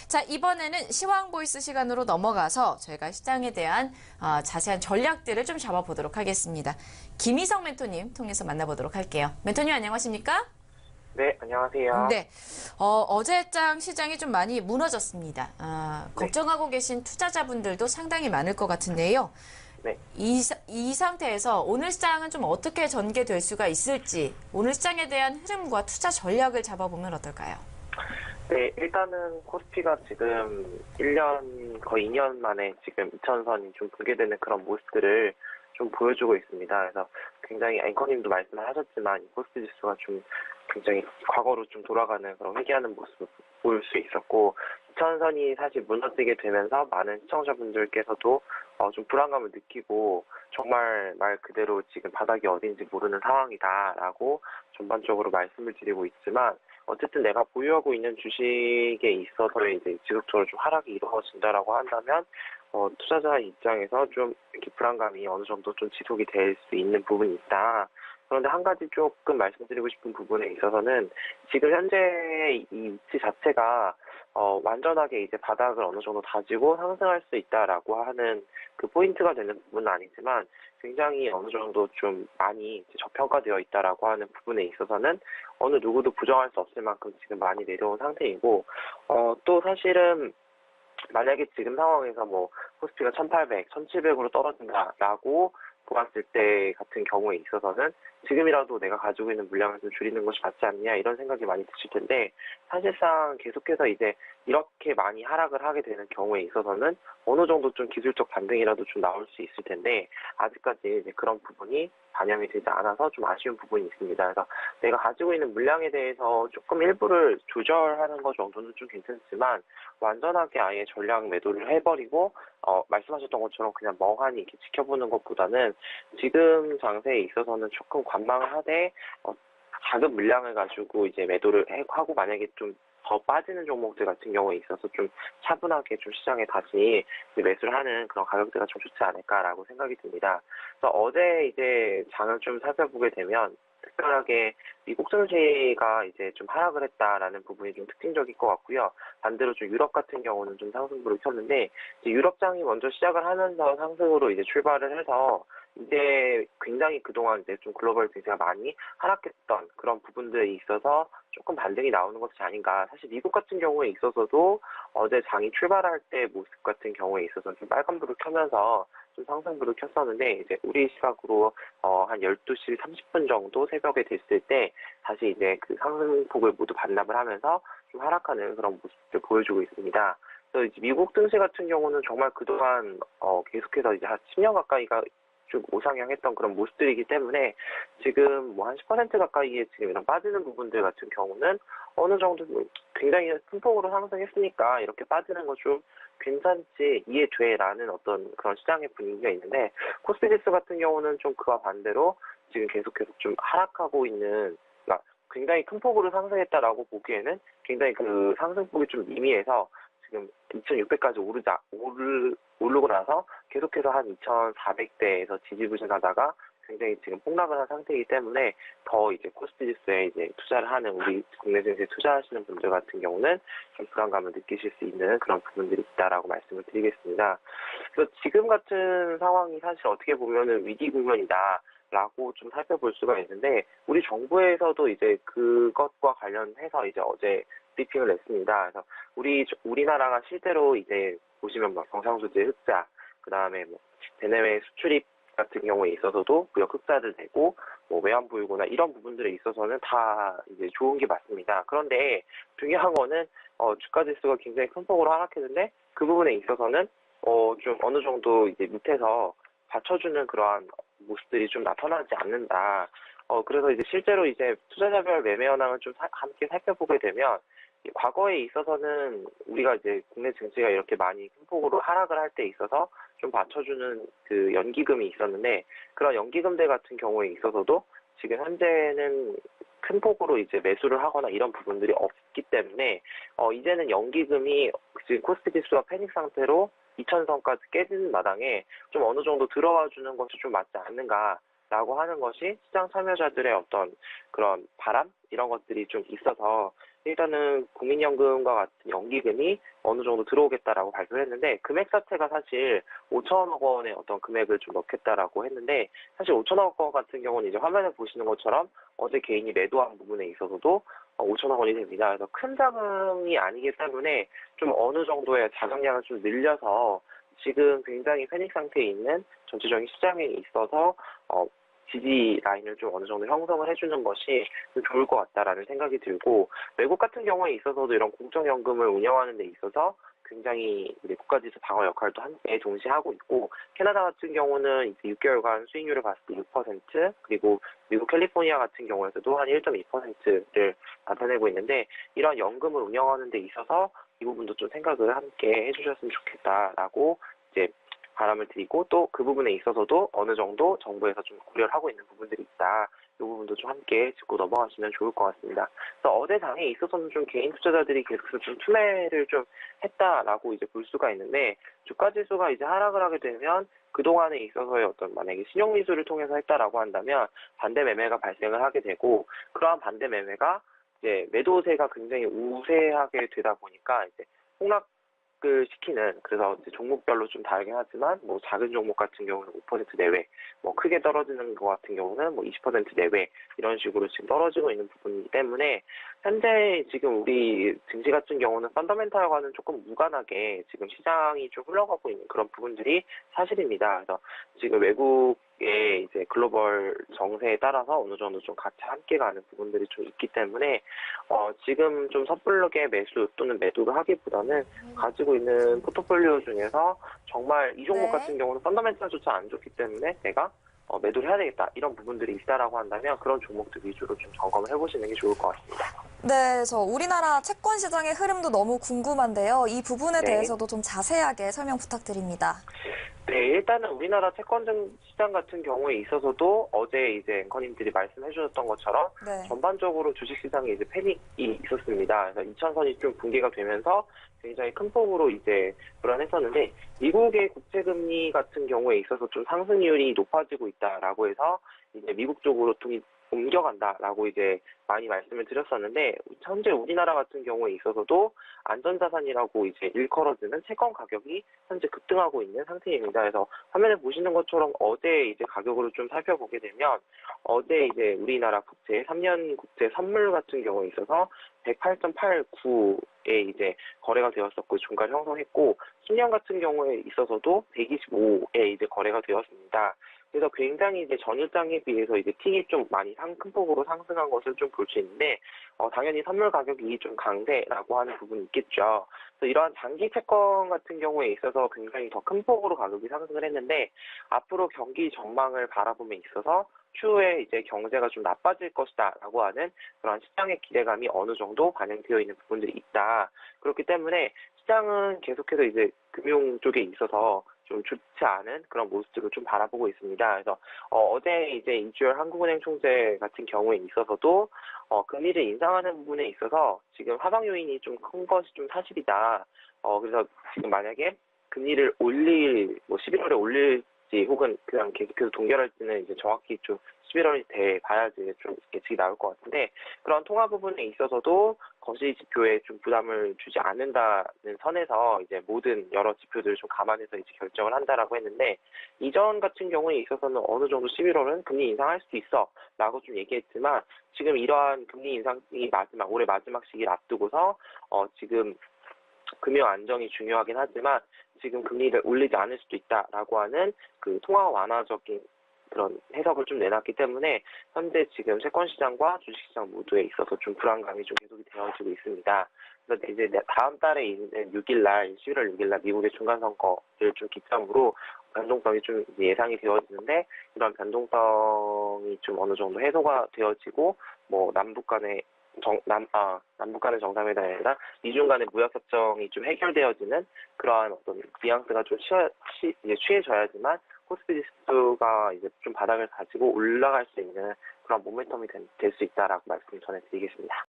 자, 이번에는 시황 보이스 시간으로 넘어가서 저희가 시장에 대한 자세한 전략들을 좀 잡아보도록 하겠습니다. 김희성 멘토님 통해서 만나보도록 할게요. 멘토님 안녕하십니까? 네, 안녕하세요. 네. 어제장 시장이 좀 많이 무너졌습니다. 네, 걱정하고 계신 투자자분들도 상당히 많을 것 같은데요. 네, 이 상태에서 오늘 시장은 좀 어떻게 전개될 수가 있을지, 오늘 시장에 대한 흐름과 투자 전략을 잡아보면 어떨까요? 네, 일단은 코스피가 지금 1년, 거의 2년 만에 지금 2천선이 좀 붕괴되는 그런 모습들을 좀 보여주고 있습니다. 그래서 굉장히 앵커님도 말씀을 하셨지만 이 코스피 지수가 좀 굉장히 과거로 좀 돌아가는 그런 회귀하는 모습을 보일 수 있었고 2천선이 사실 무너지게 되면서 많은 시청자분들께서도 좀 불안감을 느끼고 정말 말 그대로 지금 바닥이 어딘지 모르는 상황이다라고 전반적으로 말씀을 드리고 있지만 어쨌든 내가 보유하고 있는 주식에 있어서 이제 지속적으로 좀 하락이 이루어진다라고 한다면 투자자 입장에서 좀 이렇게 불안감이 어느 정도 좀 지속이 될 수 있는 부분이 있다. 그런데 한 가지 조금 말씀드리고 싶은 부분에 있어서는 지금 현재 이 위치 자체가 완전하게 이제 바닥을 어느 정도 다지고 상승할 수 있다라고 하는 그 포인트가 되는 부분은 아니지만 굉장히 어느 정도 좀 많이 이제 저평가되어 있다라고 하는 부분에 있어서는 어느 누구도 부정할 수 없을 만큼 지금 많이 내려온 상태이고 또 사실은 만약에 지금 상황에서 뭐 코스피가 1800, 1700으로 떨어진다라고 보았을 때 같은 경우에 있어서는 지금이라도 내가 가지고 있는 물량을 좀 줄이는 것이 맞지 않냐 이런 생각이 많이 드실 텐데 사실상 계속해서 이제 이렇게 많이 하락을 하게 되는 경우에 있어서는 어느 정도 좀 기술적 반등이라도 좀 나올 수 있을 텐데 아직까지 이제 그런 부분이 반영이 되지 않아서 좀 아쉬운 부분이 있습니다. 그래서 내가 가지고 있는 물량에 대해서 조금 일부를 조절하는 것 정도는 좀 괜찮지만 완전하게 아예 전량 매도를 해버리고 말씀하셨던 것처럼 그냥 멍하니 이렇게 지켜보는 것보다는 지금 장세에 있어서는 조금 관망을 하되 작은 물량을 가지고 이제 매도를 하고 만약에 좀 더 빠지는 종목들 같은 경우에 있어서 좀 차분하게 좀 시장에 다시 매수를 하는 그런 가격대가 좀 좋지 않을까라고 생각이 듭니다. 그래서 어제 이제 장을 좀 살펴보게 되면 특별하게 미국 증시가 이제 좀 하락을 했다라는 부분이 좀 특징적일 것 같고요. 반대로 좀 유럽 같은 경우는 좀 상승으로 켰는데 이제 유럽장이 먼저 시작을 하면서 상승으로 이제 출발을 해서 이제 굉장히 그동안 이제 좀 글로벌 증시가 많이 하락했던 그런 부분들이 있어서 조금 반등이 나오는 것이 아닌가. 사실 미국 같은 경우에 있어서도 어제 장이 출발할 때 모습 같은 경우에 있어서 좀 빨간불을 켜면서 좀 상승불을 켰었는데 이제 우리 시각으로 한 12시 30분 정도 새벽에 됐을 때 다시 이제 그 상승폭을 모두 반납을 하면서 좀 하락하는 그런 모습을 보여주고 있습니다. 그래서 이제 미국 증시 같은 경우는 정말 그동안 계속해서 이제 한 10년 가까이가 쭉 우상향했던 그런 모습들이기 때문에 지금 뭐 한 10% 가까이의 지금 이런 빠지는 부분들 같은 경우는 어느 정도 굉장히 큰 폭으로 상승했으니까 이렇게 빠지는 거 좀 괜찮지 이해돼라는 어떤 그런 시장의 분위기가 있는데 코스피 지수 같은 경우는 좀 그와 반대로 지금 계속해서 좀 하락하고 있는 그러니까 굉장히 큰 폭으로 상승했다라고 보기에는 굉장히 그 상승폭이 좀 미미해서 지금 2,600까지 오르고 나서 계속해서 한 2,400대에서 지지부진하다가 굉장히 지금 폭락을 한 상태이기 때문에 더 이제 코스피 지수에 이제 투자를 하는 우리 국내 증시에 투자하시는 분들 같은 경우는 좀 불안감을 느끼실 수 있는 그런 부분들이 있다라고 말씀을 드리겠습니다. 그래서 지금 같은 상황이 사실 어떻게 보면은 위기 국면이다. 라고 좀 살펴볼 수가 있는데 우리 정부에서도 이제 그것과 관련해서 이제 어제 브리핑을 냈습니다. 그래서 우리나라가 실제로 이제 보시면 막 경상수지 흑자, 그 다음에 뭐 대내외 수출입 같은 경우에 있어서도 무역 흑자를 내고 뭐 외환 보유고나 이런 부분들에 있어서는 다 이제 좋은 게 맞습니다. 그런데 중요한 거는 주가 지수가 굉장히 큰 폭으로 하락했는데 그 부분에 있어서는 좀 어느 정도 이제 밑에서 받쳐주는 그러한 모습들이 좀 나타나지 않는다. 그래서 이제 실제로 이제 투자자별 매매 현황을 좀 함께 살펴보게 되면 과거에 있어서는 우리가 이제 국내 증시가 이렇게 많이 큰 폭으로 하락을 할 때 있어서 좀 받쳐주는 그 연기금이 있었는데 그런 연기금들 같은 경우에 있어서도 지금 현재는 큰 폭으로 이제 매수를 하거나 이런 부분들이 없기 때문에 이제는 연기금이 지금 코스피 지수가 패닉 상태로 2,000선까지 깨지는 마당에 좀 어느 정도 들어와 주는 것이 좀 맞지 않는가라고 하는 것이 시장 참여자들의 어떤 그런 바람 이런 것들이 좀 있어서 일단은 국민연금과 같은 연기금이 어느 정도 들어오겠다라고 발표를 했는데 금액 자체가 사실 5천억 원의 어떤 금액을 좀 넣겠다라고 했는데 사실 5천억 원 같은 경우는 이제 화면에 보시는 것처럼 어제 개인이 매도한 부분에 있어서도 5천억 원이 됩니다. 그래서 큰 자금이 아니기 때문에 좀 어느 정도의 자금량을 좀 늘려서 지금 굉장히 패닉 상태에 있는 전체적인 시장에 있어서 지지 라인을 좀 어느 정도 형성을 해주는 것이 좀 좋을 것 같다라는 생각이 들고 외국 같은 경우에 있어서도 이런 공적연금을 운영하는 데 있어서 굉장히 이제 국가지수 방어 역할도 함께 동시에 하고 있고 캐나다 같은 경우는 이제 6개월간 수익률을 봤을 때 6% 그리고 미국 캘리포니아 같은 경우에서도 한 1.2%를 나타내고 있는데 이런 연금을 운영하는 데 있어서 이 부분도 좀 생각을 함께 해주셨으면 좋겠다라고 이제 바람을 드리고 또 그 부분에 있어서도 어느 정도 정부에서 좀 고려를 하고 있는 부분들이 있다. 이 부분도 좀 함께 짚고 넘어가시면 좋을 것 같습니다. 그래서 어제 장에 있어서는 좀 개인 투자자들이 계속해서 좀 투매를 좀 했다라고 이제 볼 수가 있는데 주가 지수가 이제 하락을 하게 되면 그동안에 있어서의 어떤 만약에 신용 미수를 통해서 했다라고 한다면 반대 매매가 발생을 하게 되고 그러한 반대 매매가 이제 매도세가 굉장히 우세하게 되다 보니까 이제 폭락을 시키는 그래서 이제 종목별로 좀 다르긴 하지만 뭐 작은 종목 같은 경우는 5% 내외, 뭐 크게 떨어지는 것 같은 경우는 뭐 20% 내외 이런 식으로 지금 떨어지고 있는 부분이기 때문에 현재 지금 우리 증시 같은 경우는 펀더멘탈과는 조금 무관하게 지금 시장이 좀 흘러가고 있는 그런 부분들이 사실입니다. 그래서 지금 외국의 이제 글로벌 정세에 따라서 어느 정도 좀 같이 함께 가는 부분들이 좀 있기 때문에 지금 좀 섣불르게 매수 또는 매도를 하기보다는 가지고 있는 포트폴리오 중에서 정말 이 종목 네. 같은 경우는 펀더멘탈조차 안 좋기 때문에 내가 매도를 해야 되겠다 이런 부분들이 있다라고 한다면 그런 종목들 위주로 좀 점검을 해보시는 게 좋을 것 같습니다. 네, 저 우리나라 채권 시장의 흐름도 너무 궁금한데요. 이 부분에 네. 대해서도 좀 자세하게 설명 부탁드립니다. 네, 일단은 우리나라 채권 시장 같은 경우에 있어서도 어제 이제 앵커님들이 말씀해 주셨던 것처럼 네. 전반적으로 주식시장에 이제 패닉이 있었습니다. 그래서 2차선이 좀 붕괴가 되면서 굉장히 큰 폭으로 이제 불안했었는데 미국의 국채금리 같은 경우에 있어서 좀 상승률이 높아지고 있다라고 해서 이제 미국 쪽으로 옮겨간다라고 이제 많이 말씀을 드렸었는데 현재 우리나라 같은 경우에 있어서도 안전자산이라고 이제 일컬어지는 채권 가격이 현재 급등하고 있는 상태입니다. 그래서 화면에 보시는 것처럼 어제 이제 가격으로 좀 살펴보게 되면 어제 이제 우리나라 국채 3년 국채 선물 같은 경우에 있어서 108.89에 이제 거래가 되었었고 종가를 형성했고 10년 같은 경우에 있어서도 125에 이제 거래가 되었습니다. 그래서 굉장히 이제 전일장에 비해서 이제 틱이 좀 많이 큰 폭으로 상승한 것을 좀 볼 수 있는데, 당연히 선물 가격이 좀 강세라고 하는 부분이 있겠죠. 그래서 이러한 장기 채권 같은 경우에 있어서 굉장히 더 큰 폭으로 가격이 상승을 했는데, 앞으로 경기 전망을 바라봄에 있어서 추후에 이제 경제가 좀 나빠질 것이다라고 하는 그런 시장의 기대감이 어느 정도 반영되어 있는 부분들이 있다. 그렇기 때문에 시장은 계속해서 이제 금융 쪽에 있어서 좀 좋지 않은 그런 모습들을 좀 바라보고 있습니다. 그래서 어제 이제 이주열 한국은행 총재 같은 경우에 있어서도 금리를 인상하는 부분에 있어서 지금 하방 요인이 좀 큰 것이 좀 사실이다. 그래서 지금 만약에 금리를 11월에 올릴지 혹은 그냥 계속해서 동결할지는 이제 정확히 좀 11월이 돼 봐야지 좀 예측이 나올 것 같은데 그런 통화 부분에 있어서도 거시 지표에 좀 부담을 주지 않는다는 선에서 이제 모든 여러 지표들을 좀 감안해서 이제 결정을 한다라고 했는데 이전 같은 경우에 있어서는 어느 정도 11월은 금리 인상할 수도 있어라고 좀 얘기했지만 지금 이러한 금리 인상이 올해 마지막 시기를 앞두고서 지금 금융 안정이 중요하긴 하지만 지금 금리를 올리지 않을 수도 있다라고 하는 그 통화 완화적인 그런 해석을 좀 내놨기 때문에 현재 지금 채권시장과 주식시장 모두에 있어서 좀 불안감이 좀 계속이 되어지고 있습니다. 그래서 이제 다음 달에 있는 11월 6일날 미국의 중간선거를 좀 기점으로 변동성이 좀 예상이 되어지는데 이런 변동성이 좀 어느 정도 해소가 되어지고 뭐 남북 간의 정상회담이 아니라 미중 간의 무역협정이 좀 해결되어지는 그러한 어떤 뉘앙스가 좀 이제 취해져야지만 코스피 지수가 이제 좀 바닥을 가지고 올라갈 수 있는 그런 모멘텀이 될 수 있다라고 말씀 전해드리겠습니다.